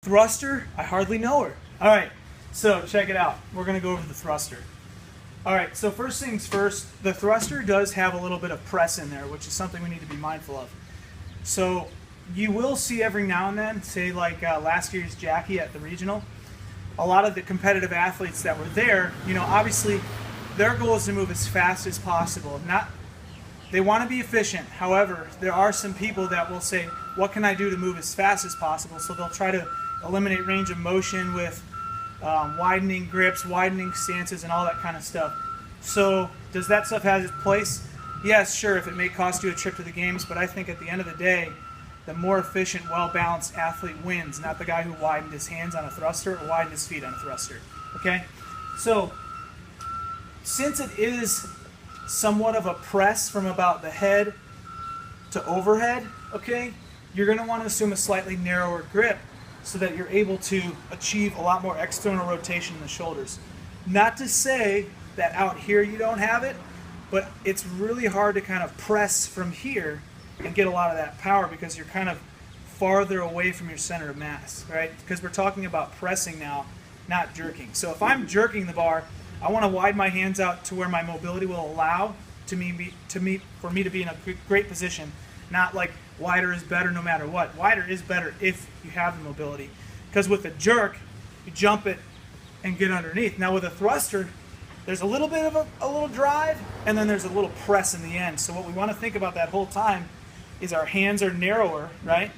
Thruster, I hardly know her. All right, so check it out. We're gonna go over the thruster. All right, so first things first, the thruster does have a little bit of press in there, which is something we need to be mindful of. So you will see every now and then, say like last year's Jackie at the regional, a lot of the competitive athletes that were there, you know, obviously their goal is to move as fast as possible. They want to be efficient. However, there are some people that will say, what can I do to move as fast as possible? So they'll try to eliminate range of motion with widening grips, widening stances, and all that kind of stuff. So does that stuff have its place? Yes, sure, if it may cost you a trip to the games, but I think at the end of the day, the more efficient, well-balanced athlete wins, not the guy who widened his hands on a thruster or widened his feet on a thruster. Okay? So since it is somewhat of a press from about the head to overhead, okay, you're going to want to assume a slightly narrower grip so that you're able to achieve a lot more external rotation in the shoulders. Not to say that out here you don't have it, but it's really hard to kind of press from here and get a lot of that power because you're kind of farther away from your center of mass, right? Because we're talking about pressing now, not jerking. So if I'm jerking the bar, I want to widen my hands out to where my mobility will allow for me to be in a great position, not like wider is better no matter what. Wider is better if you have the mobility. Because with a jerk, you jump it and get underneath. Now with a thruster, there's a little bit of a little drive, and then there's a little press in the end. So what we want to think about that whole time is our hands are narrower, right?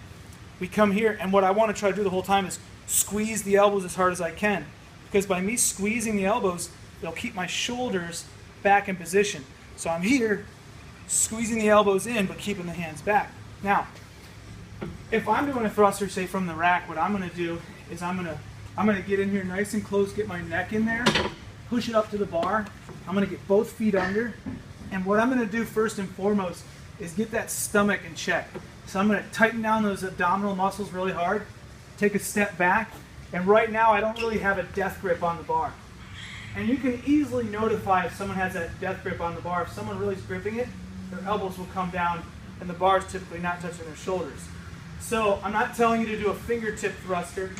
We come here, and what I want to try to do the whole time is squeeze the elbows as hard as I can. Because by me squeezing the elbows, it'll keep my shoulders back in position. So I'm here, squeezing the elbows in, but keeping the hands back. Now, if I'm doing a thruster, say from the rack, what I'm going to do is I'm going to get in here nice and close, get my neck in there, push it up to the bar. I'm going to get both feet under, and what I'm going to do first and foremost is get that stomach in check. So I'm going to tighten down those abdominal muscles really hard, take a step back, and right now I don't really have a death grip on the bar. And you can easily notify if someone has that death grip on the bar. If someone really is gripping it, their elbows will come down and the bar is typically not touching their shoulders. So I'm not telling you to do a fingertip thruster.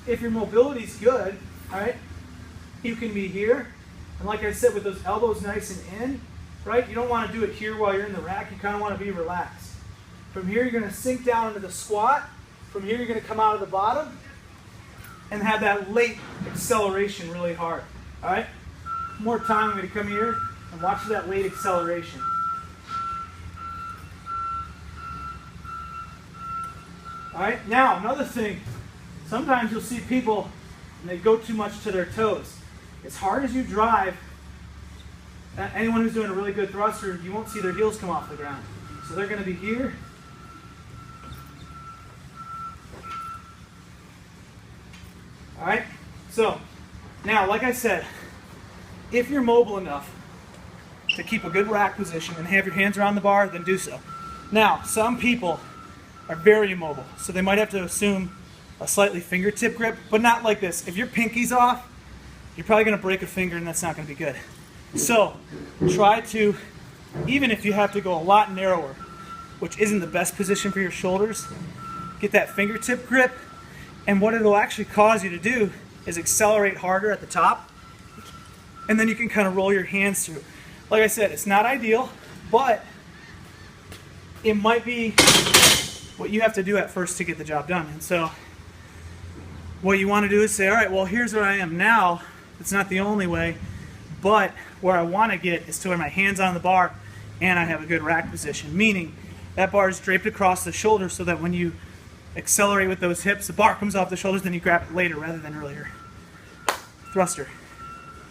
If your mobility is good, all right, you can be here. And like I said, with those elbows nice and in, right, you don't want to do it here while you're in the rack. You kind of want to be relaxed. From here, you're going to sink down into the squat. From here, you're going to come out of the bottom and have that late acceleration really hard. All right? One more time, I'm going to come here and watch that late acceleration. All right? Now, another thing. Sometimes you'll see people, and they go too much to their toes. As hard as you drive, anyone who's doing a really good thruster, you won't see their heels come off the ground. So they're going to be here. All right? So, now, like I said, if you're mobile enough to keep a good rack position and have your hands around the bar, then do so. Now, some people are very immobile, so they might have to assume a slightly fingertip grip, but not like this. If your pinky's off, you're probably going to break a finger, and that's not going to be good. So, try to, even if you have to go a lot narrower, which isn't the best position for your shoulders, get that fingertip grip, and what it'll actually cause you to do is accelerate harder at the top, and then you can kind of roll your hands through. Like I said, it's not ideal, but it might be what you have to do at first to get the job done. And so what you want to do is say, all right, well, here's where I am now. It's not the only way, but where I want to get is to where my hand's on the bar and I have a good rack position, meaning that bar is draped across the shoulder so that when you accelerate with those hips, the bar comes off the shoulders, then you grab it later rather than earlier. Thruster.